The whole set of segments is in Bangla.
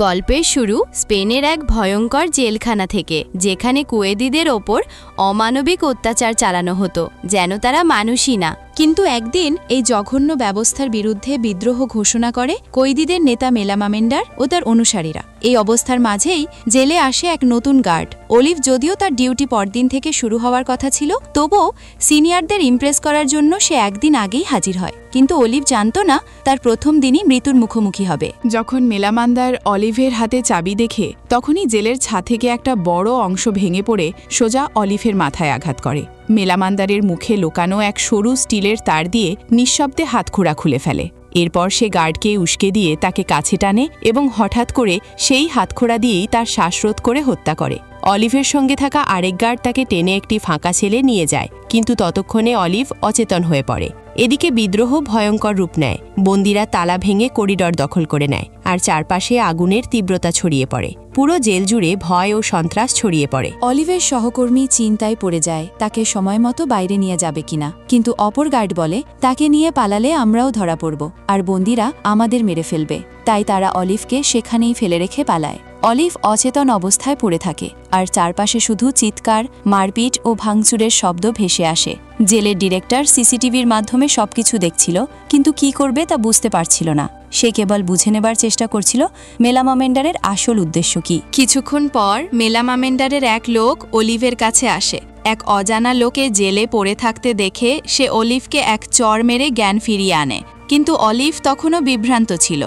গল্পের শুরু স্পেনের এক ভয়ঙ্কর জেলখানা থেকে, যেখানে কুয়েদিদের ওপর অমানবিক অত্যাচার চালানো হতো, যেন তারা মানুষই না। কিন্তু একদিন এই জঘন্য ব্যবস্থার বিরুদ্ধে বিদ্রোহ ঘোষণা করে কয়েদিদের নেতা মেলামামেন্ডার ও তার অনুসারীরা। এই অবস্থার মাঝেই জেলে আসে এক নতুন গার্ড। অলিভ যদিও তার ডিউটি পরদিন থেকে শুরু হওয়ার কথা ছিল, তবুও সিনিয়রদের ইমপ্রেস করার জন্য সে একদিন আগেই হাজির হয়। কিন্তু অলিভ জানত না তার প্রথম দিনই মৃত্যুর মুখোমুখি হবে। যখন মেলামান্দার অলিভের হাতে চাবি দেখে, তখনই জেলের ছাদ থেকে একটা বড় অংশ ভেঙে পড়ে সোজা অলিভের মাথায় আঘাত করে। মেলামান্দারের মুখে লুকানো এক সরু স্টিলের তার দিয়ে নিঃশব্দে হাতখোড়া খুলে ফেলে। এরপর সে গার্ডকে উস্কে দিয়ে তাকে কাছে টানে এবং হঠাৎ করে সেই হাতখোড়া দিয়েই তার শ্বাসরোধ করে হত্যা করে। অলিভের সঙ্গে থাকা আরেক গার্ড তাকে টেনে একটি ফাঁকা সেলে নিয়ে যায়, কিন্তু ততক্ষণে অলিভ অচেতন হয়ে পড়ে। এদিকে বিদ্রোহ ভয়ঙ্কর রূপ নেয়। বন্দীরা তালা ভেঙে করিডর দখল করে নেয়, আর চারপাশে আগুনের তীব্রতা ছড়িয়ে পড়ে। পুরো জেল জুড়ে ভয় ও সন্ত্রাস ছড়িয়ে পড়ে। অলিভের সহকর্মী চিন্তায় পড়ে যায় তাকে সময় মতো বাইরে নিয়ে যাবে কিনা, কিন্তু অপর গার্ড বলে তাকে নিয়ে পালালে আমরাও ধরা পড়ব আর বন্দীরা আমাদের মেরে ফেলবে। তাই তারা অলিভকে সেখানেই ফেলে রেখে পালায়। অলিভ অচেতন অবস্থায় পড়ে থাকে, আর চারপাশে শুধু চিৎকার, মারপিট ও ভাঙচুরের শব্দ ভেসে আসে। জেলের ডিরেক্টর সিসিটিভির মাধ্যমে সবকিছু দেখছিল, কিন্তু কি করবে তা বুঝতে পারছিল না। সে কেবল বুঝে নেবার চেষ্টা করছিল মেলামামেন্ডারের আসল উদ্দেশ্য কি। কিছুক্ষণ পর মেলামামেন্ডারের এক লোক অলিভের কাছে আসে। এক অজানা লোকে জেলে পড়ে থাকতে দেখে সে অলিভকে এক চড় মেরে জ্ঞান ফিরিয়ে আনে। কিন্তু অলিভ তখনও বিভ্রান্ত ছিল।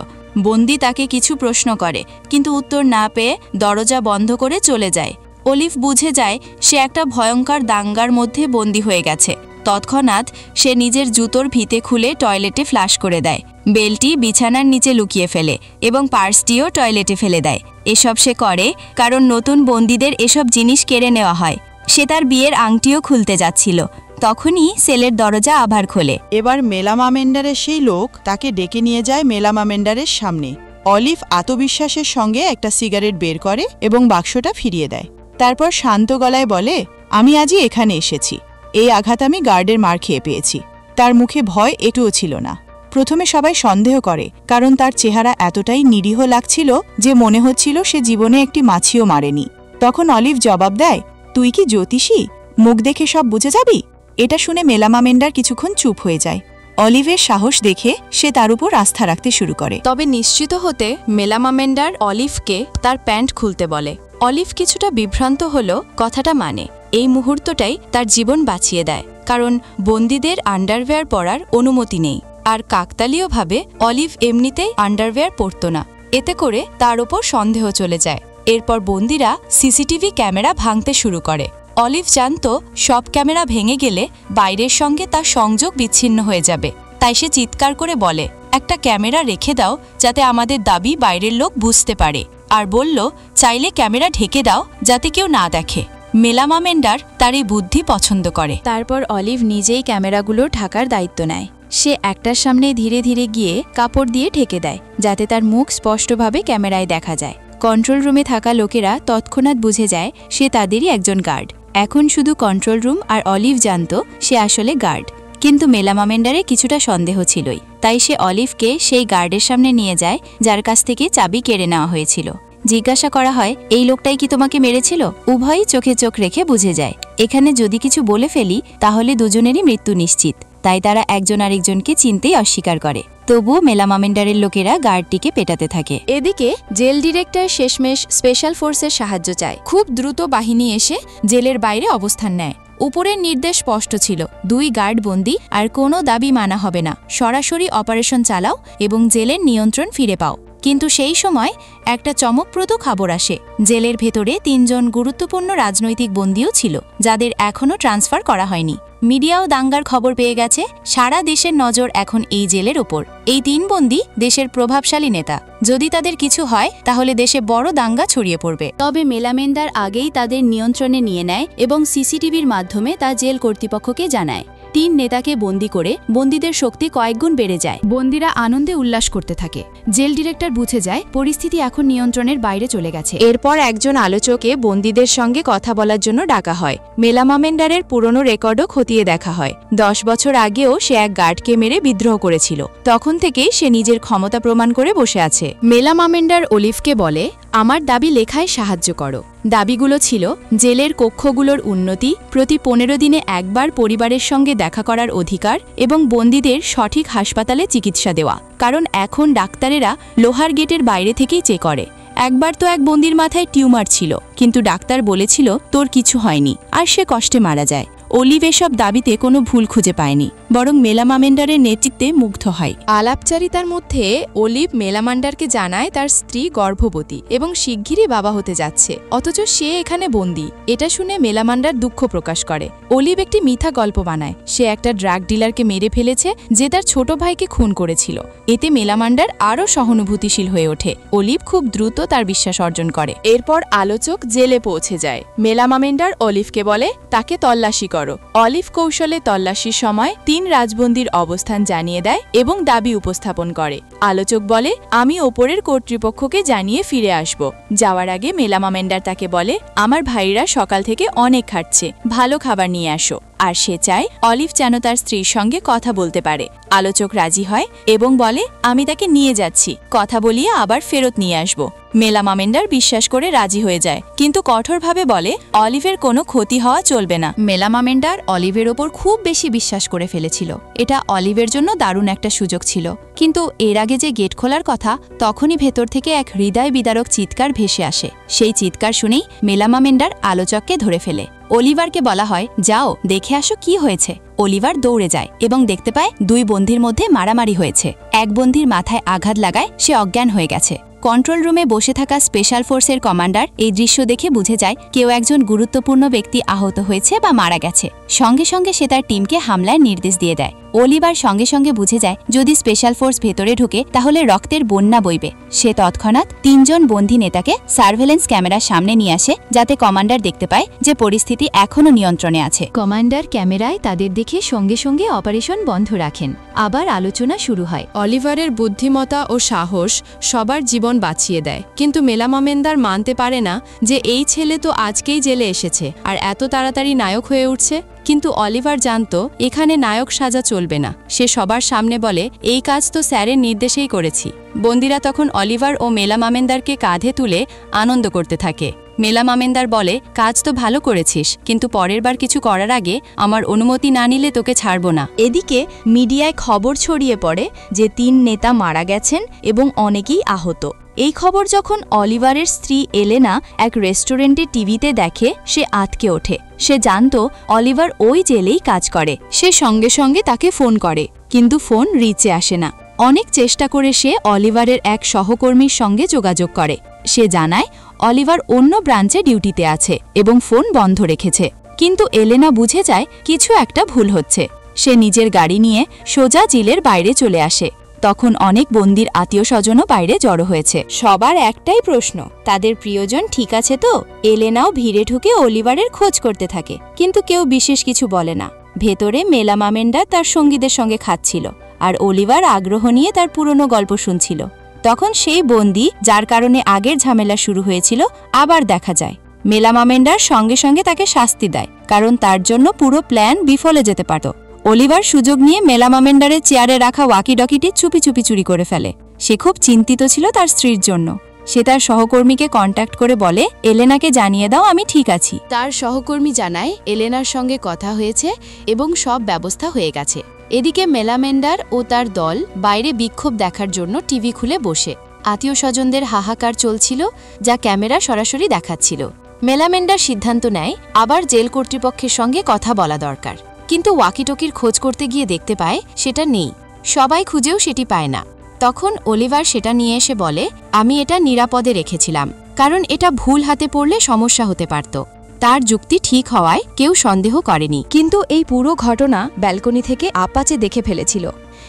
বন্দি তাকে কিছু প্রশ্ন করে, কিন্তু উত্তর না পেয়ে দরজা বন্ধ করে চলে যায়। অলিভ বুঝে যায় সে একটা ভয়ঙ্কর দাঙ্গার মধ্যে বন্দী হয়ে গেছে। তৎক্ষণাৎ সে নিজের জুতোর ফিতে খুলে টয়লেটে ফ্লাশ করে দেয়। বেলটি বিছানার নিচে লুকিয়ে ফেলে এবং পার্সটিও টয়লেটে ফেলে দেয়। এসব সে করে কারণ নতুন বন্দীদের এসব জিনিস কেড়ে নেওয়া হয়। সে তার বিয়ের আংটিও খুলতে যাচ্ছিল, তখনই সেলের দরজা আবার খোলে। এবার মেলামামেন্ডারের সেই লোক তাকে ডেকে নিয়ে যায় মেলামামেন্ডারের সামনে। অলিভ আত্মবিশ্বাসের সঙ্গে একটা সিগারেট বের করে এবং বাক্সটা ফিরিয়ে দেয়। তারপর শান্ত গলায় বলে, আমি আজই এখানে এসেছি। এই আঘাত আমি গার্ডের মার খেয়ে পেয়েছি। তার মুখে ভয় একটুও ছিল না। প্রথমে সবাই সন্দেহ করে, কারণ তার চেহারা এতটাই নিরীহ লাগছিল যে মনে হচ্ছিল সে জীবনে একটি মাছিও মারেনি। তখন অলিভ জবাব দেয়, তুই কি জ্যোতিষী? মুখ দেখে সব বুঝে যাবি? এটা শুনে মেলামামেন্ডার কিছুক্ষণ চুপ হয়ে যায়। অলিভের সাহস দেখে সে তার উপর আস্থা রাখতে শুরু করে। তবে নিশ্চিত হতে মেলামামেন্ডার অলিভকে তার প্যান্ট খুলতে বলে। অলিভ কিছুটা বিভ্রান্ত হলো, কথাটা মানে এই মুহূর্তটাই তার জীবন বাঁচিয়ে দেয়, কারণ বন্দীদের আন্ডারওয়্যার পরার অনুমতি নেই। আর কাকতালীয়ভাবে অলিভ এমনিতেই আন্ডারওয়্যার পরত না। এতে করে তার ওপর সন্দেহ চলে যায়। এরপর বন্দীরা সিসিটিভি ক্যামেরা ভাঙতে শুরু করে। অলিভ জানত সব ক্যামেরা ভেঙে গেলে বাইরের সঙ্গে তার সংযোগ বিচ্ছিন্ন হয়ে যাবে। তাই সে চিৎকার করে বলে, একটা ক্যামেরা রেখে দাও যাতে আমাদের দাবি বাইরের লোক বুঝতে পারে। আর বলল, চাইলে ক্যামেরা ঢেকে দাও যাতে কেউ না দেখে। মেলামামেন্ডার তার এই বুদ্ধি পছন্দ করে। তারপর অলিভ নিজেই ক্যামেরাগুলো ঢাকার দায়িত্ব নেয়। সে একটার সামনে ধীরে ধীরে গিয়ে কাপড় দিয়ে ঢেকে দেয়, যাতে তার মুখ স্পষ্টভাবে ক্যামেরায় দেখা যায়। কন্ট্রোল রুমে থাকা লোকেরা তৎক্ষণাৎ বুঝে যায় সে তাদেরই একজন গার্ড। এখন শুধু কন্ট্রোল রুম আর অলিভ জানত সে আসলে গার্ড। কিন্তু মেলামামেন্ডারে কিছুটা সন্দেহ ছিলই। তাই সে অলিভকে সেই গার্ডের সামনে নিয়ে যায় যার কাছ থেকে চাবি কেড়ে নেওয়া হয়েছিল। জিজ্ঞাসা করা হয়, এই লোকটাই কি তোমাকে মেরেছিল? উভয়ই চোখে চোখ রেখে বুঝে যায় এখানে যদি কিছু বলে ফেলি তাহলে দুজনেরই মৃত্যু নিশ্চিত। তাই তারা একজন আরেকজনকে চিনতেই অস্বীকার করে। তবুও মেলামামেন্ডারের লোকেরা গার্ডটিকে পেটাতে থাকে। এদিকে জেল ডিরেক্টর শেষমেশ স্পেশাল ফোর্সের সাহায্য চায়। খুব দ্রুত বাহিনী এসে জেলের বাইরে অবস্থান নেয়। উপরের নির্দেশ স্পষ্ট ছিল, 2 গার্ড বন্দী, আর কোনো দাবি মানা হবে না। সরাসরি অপারেশন চালাও এবং জেলের নিয়ন্ত্রণ ফিরে পাও। কিন্তু সেই সময় একটা চমকপ্রদ খবর আসে। জেলের ভেতরে 3 জন গুরুত্বপূর্ণ রাজনৈতিক বন্দীও ছিল, যাদের এখনও ট্রান্সফার করা হয়নি। মিডিয়াও দাঙ্গার খবর পেয়ে গেছে। সারা দেশের নজর এখন এই জেলের ওপর। এই 3 বন্দী দেশের প্রভাবশালী নেতা। যদি তাদের কিছু হয় তাহলে দেশে বড় দাঙ্গা ছড়িয়ে পড়বে। তবে মেলামেন্ডার আগেই তাদের নিয়ন্ত্রণে নিয়ে নেয় এবং সিসিটিভির মাধ্যমে তা জেল কর্তৃপক্ষকে জানায়। তিন নেতাকে বন্দী করে বন্দীদের শক্তি কয়েকগুণ বেড়ে যায়। বন্দীরা আনন্দে উল্লাস করতে থাকে। জেল ডিরেক্টর বুঝে যায় পরিস্থিতি এখন নিয়ন্ত্রণের বাইরে চলে গেছে। এরপর একজন আলোচকে বন্দীদের সঙ্গে কথা বলার জন্য ডাকা হয়। মেলামামেন্ডারের পুরনো রেকর্ডও খতিয়ে দেখা হয়। 10 বছর আগেও সে এক গার্ডকে মেরে বিদ্রোহ করেছিল। তখন থেকেই সে নিজের ক্ষমতা প্রমাণ করে বসে আছে। মেলামামেন্ডার অলিভকে বলে, আমার দাবি লেখায় সাহায্য করো। দাবিগুলো ছিল জেলের কক্ষগুলোর উন্নতি, প্রতি 15 দিনে একবার পরিবারের সঙ্গে দেখা করার অধিকার এবং বন্দীদের সঠিক হাসপাতালে চিকিৎসা দেওয়া। কারণ এখন ডাক্তারেরা লোহার গেটের বাইরে থেকেই চেক করে। একবার তো এক বন্দীর মাথায় টিউমার ছিল, কিন্তু ডাক্তার বলেছিল তোর কিছু হয়নি, আর সে কষ্টে মারা যায়। অলিভ এসব দাবিতে কোনো ভুল খুঁজে পায়নি, বরং মেলামামেন্ডারের নেতৃত্বে মুগ্ধ হয়। আলাপচারিতার মধ্যে অলিভ মেলামান্ডারকে জানায় তার স্ত্রী গর্ভবতী এবং শিগগিরই বাবা হতে যাচ্ছে, অথচ সে এখানে বন্দী। এটা শুনে মেলামান্ডার দুঃখ প্রকাশ করে। অলিভ একটি মিথ্যা গল্প বানায় সে একটা ড্রাগ ডিলারকে মেরে ফেলেছে যে তার ছোট ভাইকে খুন করেছিল। এতে মেলামান্ডার আরও সহানুভূতিশীল হয়ে ওঠে। অলিভ খুব দ্রুত তার বিশ্বাস অর্জন করে। এরপর আলোচক জেলে পৌঁছে যায়। মেলামামেন্ডার অলিভকে বলে তাকে তল্লাশি করো। অলিভ কৌশলে তল্লাশির সময় 3 রাজবন্দীর অবস্থান জানিয়ে দেয় এবং দাবি উপস্থাপন করে। আলোচক বলে আমি ওপরের কর্তৃপক্ষকে জানিয়ে ফিরে আসব। যাওয়ার আগে মেলামামেন্ডার তাকে বলে আমার ভাইরা সকাল থেকে অনেক খাটছে, ভালো খাবার নিয়ে আসো। আর সে চায় অলিভ যেন তার স্ত্রীর সঙ্গে কথা বলতে পারে। আলোচক রাজি হয় এবং বলে আমি তাকে নিয়ে যাচ্ছি, কথা বলিয়ে আবার ফেরত নিয়ে আসব। মেলামামেন্ডার বিশ্বাস করে রাজি হয়ে যায়, কিন্তু কঠোরভাবে বলে অলিভের কোনো ক্ষতি হওয়া চলবে না। মেলামামেন্ডার অলিভের ওপর খুব বেশি বিশ্বাস করে ফেলেছিল। এটা অলিভের জন্য দারুণ একটা সুযোগ ছিল। কিন্তু এর আগে যে গেট খোলার কথা, তখনই ভেতর থেকে এক হৃদয় বিদারক চিৎকার ভেসে আসে। সেই চিৎকার শুনেই মেলামামেন্ডার আলোচককে ধরে ফেলে। অলিভারকে বলা হয় যাও দেখে আসো কি হয়েছে। অলিভার দৌড়ে যায় এবং দেখতে পায় 2 বন্দীর মধ্যে মারামারি হয়েছে। এক বন্দীর মাথায় আঘাত লাগায় সে অজ্ঞান হয়ে গেছে। কন্ট্রোল রুমে বসে থাকা স্পেশাল ফোর্সের কমান্ডার এই দৃশ্য দেখে বুঝে যায় কেউ একজন গুরুত্বপূর্ণ ব্যক্তি আহত হয়েছে বা মারা গেছে। সঙ্গে সঙ্গে সে তার টিমকে হামলার নির্দেশ দিয়ে দেয়। অলিভার সঙ্গে সঙ্গে বুঝে যায় যদি স্পেশাল ফোর্স ভেতরে ঢুকে তাহলে রক্তের বন্যা বইবে। সে তৎক্ষণাৎ 3 জন বন্দী নেতাকে সার্ভেলেন্স ক্যামেরার সামনে নিয়ে আসে, যাতে কমান্ডার দেখতে পায় যে পরিস্থিতি এখনও নিয়ন্ত্রণে আছে। কমান্ডার ক্যামেরায় তাদের দেখে সঙ্গে সঙ্গে অপারেশন বন্ধ রাখেন। আবার আলোচনা শুরু হয়। অলিভারের বুদ্ধিমত্তা ও সাহস সবার জীবন বাঁচিয়ে দেয়, কিন্তু মেলামামেন্ডার মানতে পারে না যে এই ছেলে তো আজকেই জেলে এসেছে আর এত তাড়াতাড়ি নায়ক হয়ে উঠছে। কিন্তু অলিভার জানতো এখানে নায়ক সাজা চলবে না। সে সবার সামনে বলে এই কাজ তো স্যারের নির্দেশেই করেছি। বন্দীরা তখন অলিভার ও মেলামামেন্ডারকে কাঁধে তুলে আনন্দ করতে থাকে। মেলামামেন্ডার বলে কাজ তো ভালো করেছিস, কিন্তু পরের বার কিছু করার আগে আমার অনুমতি না নিলে তোকে ছাড়ব না। এদিকে মিডিয়ায় খবর ছড়িয়ে পড়ে যে 3 নেতা মারা গেছেন এবং অনেকেই আহত। এই খবর যখন অলিভারের স্ত্রী এলেনা এক রেস্টুরেন্টে টিভিতে দেখে, সে আঁতকে ওঠে। সে জানতো অলিভার ওই জেলেই কাজ করে। সে সঙ্গে সঙ্গে তাকে ফোন করে, কিন্তু ফোন রিচে আসে না। অনেক চেষ্টা করে সে অলিভারের এক সহকর্মীর সঙ্গে যোগাযোগ করে। সে জানায় অলিভার অন্য ব্রাঞ্চে ডিউটিতে আছে এবং ফোন বন্ধ রেখেছে। কিন্তু এলেনা বুঝে যায় কিছু একটা ভুল হচ্ছে। সে নিজের গাড়ি নিয়ে সোজা জেলের বাইরে চলে আসে। তখন অনেক বন্দীর আত্মীয় স্বজনও বাইরে জড়ো হয়েছে। সবার একটাই প্রশ্ন, তাদের প্রিয়জন ঠিক আছে তো? এলেনাও ভিড়ে ঢুকে অলিভারের খোঁজ করতে থাকে, কিন্তু কেউ বিশেষ কিছু বলে না। ভেতরে মেলামামেন্ডার তার সঙ্গীদের সঙ্গে খাচ্ছিল, আর অলিভার আগ্রহ নিয়ে তার পুরনো গল্প শুনছিল। তখন সেই বন্দী যার কারণে আগের ঝামেলা শুরু হয়েছিল আবার দেখা যায়। মেলামামেন্ডার সঙ্গে সঙ্গে তাকে শাস্তি দেয়, কারণ তার জন্য পুরো প্ল্যান বিফলে যেতে পারত। অলিভার সুযোগ নিয়ে মেলামামেন্ডারের চেয়ারে রাখা ওয়াকিডকিটি চুপি চুপি চুরি করে ফেলে। সে খুব চিন্তিত ছিল তার স্ত্রীর জন্য। সে তার সহকর্মীকে কন্ট্যাক্ট করে বলে এলেনাকে জানিয়ে দাও আমি ঠিক আছি। তার সহকর্মী জানায় এলেনার সঙ্গে কথা হয়েছে এবং সব ব্যবস্থা হয়ে গেছে। এদিকে মেলামেন্ডার ও তার দল বাইরে বিক্ষোভ দেখার জন্য টিভি খুলে বসে। আত্মীয় স্বজনদের হাহাকার চলছিল, যা ক্যামেরা সরাসরি দেখাচ্ছিল। মেলামেন্ডার সিদ্ধান্ত নেয় আবার জেল কর্তৃপক্ষের সঙ্গে কথা বলা দরকার। কিন্তু ওয়াকিটকির খোঁজ করতে গিয়ে দেখতে পায় সেটা নেই। সবাই খুঁজেও সেটি পায় না। তখন অলিভার সেটা নিয়ে এসে বলে আমি এটা নিরাপদে রেখেছিলাম, কারণ এটা ভুল হাতে পড়লে সমস্যা হতে পারত। তার যুক্তি ঠিক হওয়ায় কেউ সন্দেহ করেনি। কিন্তু এই পুরো ঘটনা ব্যালকনি থেকে আপাচে দেখে ফেলেছিল।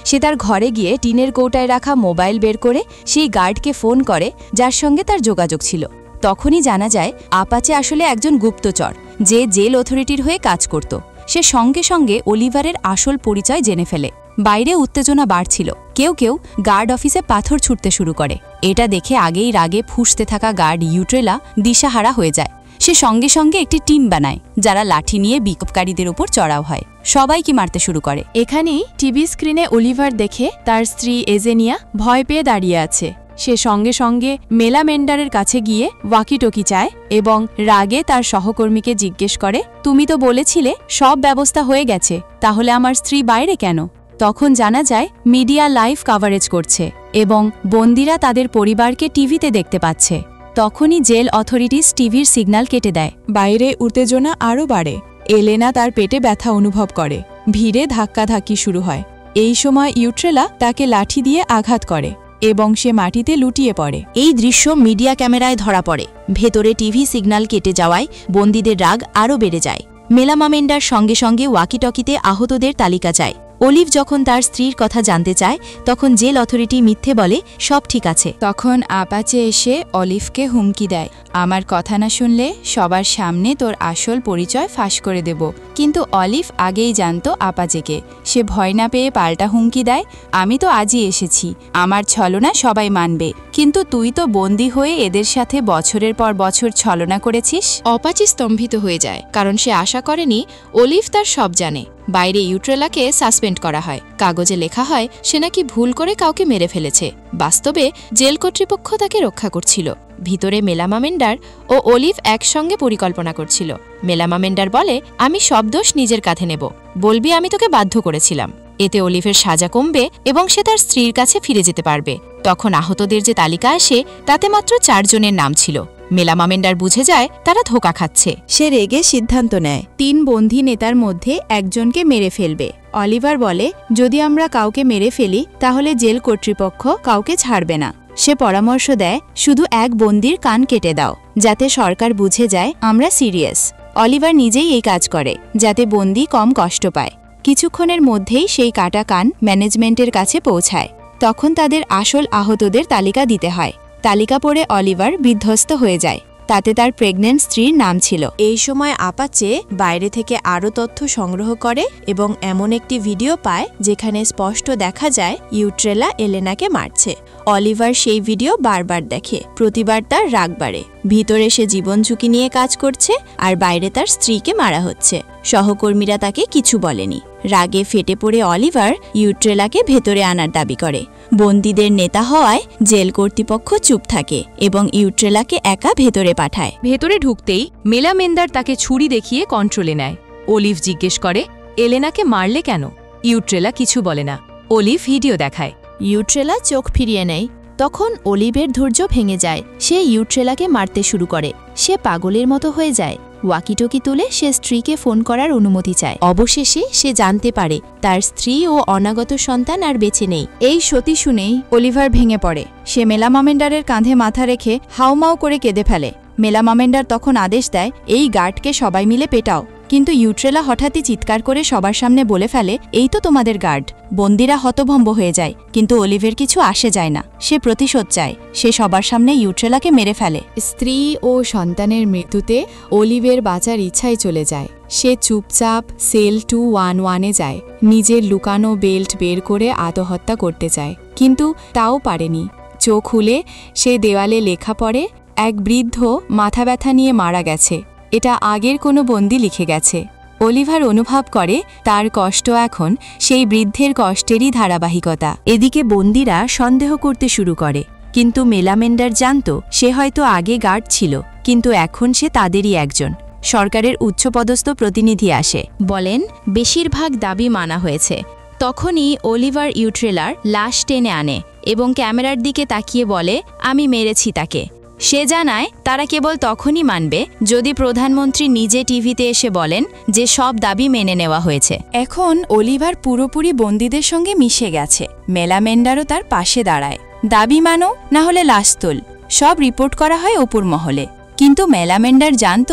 সে তার ঘরে গিয়ে টিনের কৌটায় রাখা মোবাইল বের করে সেই গার্ডকে ফোন করে যার সঙ্গে তার যোগাযোগ ছিল। তখনই জানা যায় আপাচে আসলে একজন গুপ্তচর যে জেল অথরিটির হয়ে কাজ করত। সে সঙ্গে সঙ্গে অলিভারের আসল পরিচয় জেনে ফেলে। বাইরে উত্তেজনা বাড়ছিল। কেউ কেউ গার্ড অফিসে পাথর ছুটতে শুরু করে। এটা দেখে আগেই রাগে ফুঁসতে থাকা গার্ড ইউট্রেলা দিশাহারা হয়ে যায়। সে সঙ্গে সঙ্গে একটি টিম বানায়, যারা লাঠি নিয়ে বিক্ষোভকারীদের উপর চড়াও হয়। সবাইকে মারতে শুরু করে। এখানেই টিভি স্ক্রিনে অলিভার দেখে তার স্ত্রী এজেনিয়া ভয় পেয়ে দাঁড়িয়ে আছে। সে সঙ্গে সঙ্গে মেলামেন্ডারের কাছে গিয়ে ওয়াকিটকি চায় এবং রাগে তার সহকর্মীকে জিজ্ঞেস করে, তুমি তো বলেছিলে সব ব্যবস্থা হয়ে গেছে, তাহলে আমার স্ত্রী বাইরে কেন? তখন জানা যায় মিডিয়া লাইভ কাভারেজ করছে এবং বন্দীরা তাদের পরিবারকে টিভিতে দেখতে পাচ্ছে। তখনই জেল অথরিটিস টিভির সিগন্যাল কেটে দেয়। বাইরে উত্তেজনা আরও বাড়ে। এলেনা তার পেটে ব্যথা অনুভব করে। ভিড়ে ধাক্কাধাক্কি শুরু হয়। এই সময় ইউট্রেলা তাকে লাঠি দিয়ে আঘাত করে এবং সে মাটিতে লুটিয়ে পড়ে। এই দৃশ্য মিডিয়া ক্যামেরায় ধরা পড়ে। ভেতরে টিভি সিগন্যাল কেটে যাওয়ায় বন্দীদের রাগ আরও বেড়ে যায়। মেলামামেন্ডার সঙ্গে সঙ্গে ওয়াকিটকিতে আহতদের তালিকা চায়। অলিভ যখন তার স্ত্রীর কথা জানতে চায়, তখন জেল অথরিটি মিথ্যে বলে সব ঠিক আছে। তখন আপাচে এসে অলিভকে হুমকি দেয়, আমার কথা না শুনলে সবার সামনে তোর আসল পরিচয় ফাঁস করে দেব। কিন্তু অলিভ আগেই জানত আপাচেকে। সে ভয় না পেয়ে পাল্টা হুমকি দেয়, আমি তো আজই এসেছি, আমার ছলনা সবাই মানবে, কিন্তু তুই তো বন্দী হয়ে এদের সাথে বছরের পর বছর ছলনা করেছিস। অপাচি স্তম্ভিত হয়ে যায়, কারণ সে আশা করেনি অলিভ তার সব জানে। বাইরে ইউট্রেলাকে সাসপেন্ড করা হয়। কাগজে লেখা হয় সে নাকি ভুল করে কাউকে মেরে ফেলেছে। বাস্তবে জেল কর্তৃপক্ষ তাকে রক্ষা করছিল। ভিতরে মেলামামেন্ডার ও অলিভ একসঙ্গে পরিকল্পনা করছিল। মেলামামেন্ডার বলে, আমি সব দোষ নিজের কাঁধে নেব, বলবি আমি তোকে বাধ্য করেছিলাম। এতে অলিভের সাজা কমবে এবং সে তার স্ত্রীর কাছে ফিরে যেতে পারবে। তখন আহতদের যে তালিকা আসে তাতে মাত্র 4 জনের নাম ছিল। মেলামামেন্ডার বুঝে যায় তারা ধোঁকা খাচ্ছে। সে রেগে সিদ্ধান্ত নেয় 3 বন্দী নেতার মধ্যে একজনকে মেরে ফেলবে। অলিভার বলে, যদি আমরা কাউকে মেরে ফেলি তাহলে জেল কর্তৃপক্ষ কাউকে ছাড়বে না। সে পরামর্শ দেয়, শুধু এক বন্দির কান কেটে দাও, যাতে সরকার বুঝে যায় আমরা সিরিয়াস। অলিভার নিজেই এই কাজ করে, যাতে বন্দি কম কষ্ট পায়। কিছুক্ষণের মধ্যেই সেই কাটা কান ম্যানেজমেন্টের কাছে পৌঁছায়। তখন তাদের আসল আহতদের তালিকা দিতে হয়। তালিকা পড়ে অলিভার বিধ্বস্ত হয়ে যায়। তাতে তার প্রেগনেন্ট স্ত্রীর নাম ছিল। এই সময় আপাচে বাইরে থেকে আরও তথ্য সংগ্রহ করে এবং এমন একটি ভিডিও পায় যেখানে স্পষ্ট দেখা যায় ইউট্রেলা এলেনাকে মারছে। অলিভার সেই ভিডিও বারবার দেখে। প্রতিবার তার রাগ বাড়ে। ভিতরে সে জীবন ঝুঁকি নিয়ে কাজ করছে আর বাইরে তার স্ত্রীকে মারা হচ্ছে। সহকর্মীরা তাকে কিছু বলেনি। রাগে ফেটে পড়ে অলিভার ইউট্রেলাকে ভেতরে আনার দাবি করে। বন্দীদের নেতা হওয়ায় জেল কর্তৃপক্ষ চুপ থাকে এবং ইউট্রেলাকে একা ভেতরে পাঠায়। ভেতরে ঢুকতেই মেলামেন্ডার তাকে ছুরি দেখিয়ে কন্ট্রোলে নেয়। অলিভ জিজ্ঞেস করে, এলেনাকে মারলে কেন? ইউট্রেলা কিছু বলে না। অলিভ ভিডিও দেখায়। ইউট্রেলা চোখ ফিরিয়ে নেয়। তখন অলিভের ধৈর্য ভেঙে যায়। সে ইউট্রেলাকে মারতে শুরু করে। সে পাগলের মতো হয়ে যায়। ওয়াকিটকি তুলে সে স্ত্রীকে ফোন করার অনুমতি চায়। অবশেষে সে জানতে পারে তার স্ত্রী ও অনাগত সন্তান আর বেঁচে নেই। এই সত্যি শুনেই অলিভার ভেঙে পড়ে। সে মেলামামেন্ডারের কাঁধে মাথা রেখে হাউমাউ করে কেঁদে ফেলে। মেলামামেন্ডার তখন আদেশ দেয়, এই গার্ডকে সবাই মিলে পেটাও। কিন্তু ইউট্রেলা হঠাৎই চিৎকার করে সবার সামনে বলে ফেলে, এই তো তোমাদের গার্ড। বন্দীরা হতভম্ব হয়ে যায়, কিন্তু অলিভের কিছু আসে যায় না। সে প্রতিশোধ চায়। সে সবার সামনে ইউট্রেলাকে মেরে ফেলে। স্ত্রী ও সন্তানের মৃত্যুতে অলিভের বাঁচার ইচ্ছাই চলে যায়। সে চুপচাপ সেল 211-এ যায়। নিজের লুকানো বেল্ট বের করে আত্মহত্যা করতে চায়, কিন্তু তাও পারেনি। চোখ খুলে সে দেওয়ালে লেখা পড়ে, এক বৃদ্ধ মাথা ব্যথা নিয়ে মারা গেছে। এটা আগের কোনো বন্দী লিখে গেছে। অলিভার অনুভব করে তার কষ্ট এখন সেই বৃদ্ধের কষ্টেরই ধারাবাহিকতা। এদিকে বন্দীরা সন্দেহ করতে শুরু করে, কিন্তু মেলামেন্ডার জানত সে হয়তো আগে গার্ড ছিল, কিন্তু এখন সে তাদেরই একজন। সরকারের উচ্চপদস্থ প্রতিনিধি আসে, বলেন বেশিরভাগ দাবি মানা হয়েছে। তখনই অলিভার ইউট্রেলার লাশ টেনে আনে এবং ক্যামেরার দিকে তাকিয়ে বলে, আমি মেরেছি তাকে। সে জানায় তারা কেবল তখনই মানবে যদি প্রধানমন্ত্রী নিজে টিভিতে এসে বলেন যে সব দাবি মেনে নেওয়া হয়েছে। এখন অলিভার পুরোপুরি বন্দীদের সঙ্গে মিশে গেছে। মেলামেন্ডারও তার পাশে দাঁড়ায়। দাবি মানো, না হলে লাশ তোল, সব রিপোর্ট করা হয় অপুর মহলে। কিন্তু মেলামেন্ডার জানত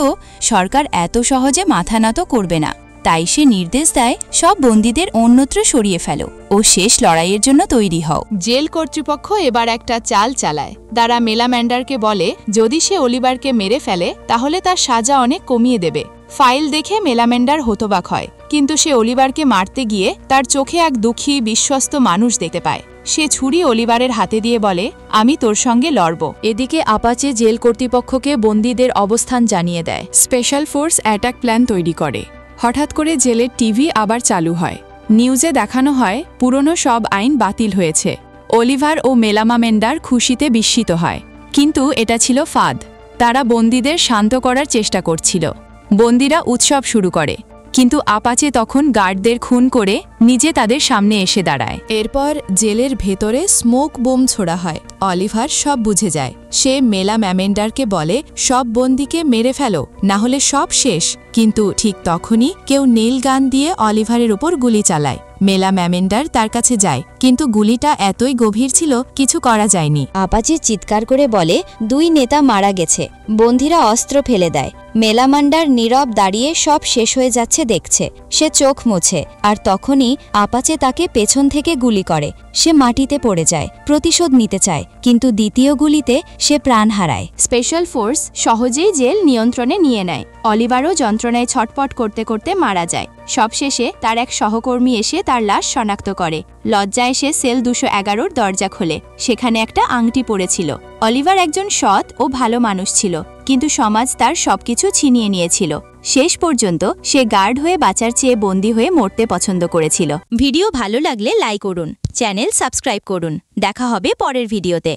সরকার এত সহজে মাথা নত করবে না। তাই সে নির্দেশ দেয়, সব বন্দীদের অন্যত্র সরিয়ে ফেলো ও শেষ লড়াইয়ের জন্য তৈরি হও। জেল কর্তৃপক্ষ এবার একটা চাল চালায়। তারা মেলামেন্ডারকে বলে যদি সে অলিভারকে মেরে ফেলে তাহলে তার সাজা অনেক কমিয়ে দেবে। ফাইল দেখে মেলামেন্ডার হতবাক হয়, কিন্তু সে অলিভারকে মারতে গিয়ে তার চোখে এক দুঃখী বিশ্বস্ত মানুষ দেখতে পায়। সে ছুরি অলিভারের হাতে দিয়ে বলে, আমি তোর সঙ্গে লড়ব। এদিকে আপাচে জেল কর্তৃপক্ষকে বন্দীদের অবস্থান জানিয়ে দেয়। স্পেশাল ফোর্স অ্যাটাক প্ল্যান তৈরি করে। হঠাৎ করে জেলের টিভি আবার চালু হয়। নিউজে দেখানো হয় পুরনো সব আইন বাতিল হয়েছে। অলিভার ও মেলামামেন্ডার খুশিতে বিস্মিত হয়, কিন্তু এটা ছিল ফাঁদ। তারা বন্দীদের শান্ত করার চেষ্টা করছিল। বন্দীরা উৎসব শুরু করে, কিন্তু আপাচে তখন গার্ডদের খুন করে নিজে তাদের সামনে এসে দাঁড়ায়। এরপর জেলের ভেতরে স্মোক বোম ছোড়া হয়। অলিভার সব বুঝে যায়। সে মেলামামেন্ডারকে বলে, সব বন্দীকে মেরে ফেলো, না হলে সব শেষ। কিন্তু ঠিক তখনই কেউ নীল গান দিয়ে অলিভারের উপর গুলি চালায়। মেলামামেন্ডার তার কাছে যায়, কিন্তু গুলিটা এতই গভীর ছিল কিছু করা যায়নি। আপাচে চিৎকার করে বলে, 2 নেতা মারা গেছে। বন্দীরা অস্ত্র ফেলে দেয়। মেলামান্ডার নীরব দাঁড়িয়ে সব শেষ হয়ে যাচ্ছে দেখছে। সে চোখ মুছে, আর তখনই আপাচে তাকে পেছন থেকে গুলি করে। সে মাটিতে পড়ে যায়, প্রতিশোধ নিতে চায়, কিন্তু দ্বিতীয় গুলিতে সে প্রাণ হারায়। স্পেশাল ফোর্স সহজেই জেল নিয়ন্ত্রণে নিয়ে নেয়। অলিভারও যন্ত্রণায় ছটপট করতে করতে মারা যায়। সবশেষে তার এক সহকর্মী এসে তার লাশ শনাক্ত করে। লজ্জায় সে সেল 211-র দরজা খোলে। সেখানে একটা আংটি পড়েছিল। অলিভার একজন সৎ ও ভালো মানুষ ছিল, কিন্তু সমাজ তার সবকিছু ছিনিয়ে নিয়েছিল। শেষ পর্যন্ত সে গার্ড হয়ে বাঁচার চেয়ে বন্দী হয়ে মরতে পছন্দ করেছিল। ভিডিও ভালো লাগলে লাইক করুন, চ্যানেল সাবস্ক্রাইব করুন। দেখা হবে পরের ভিডিওতে।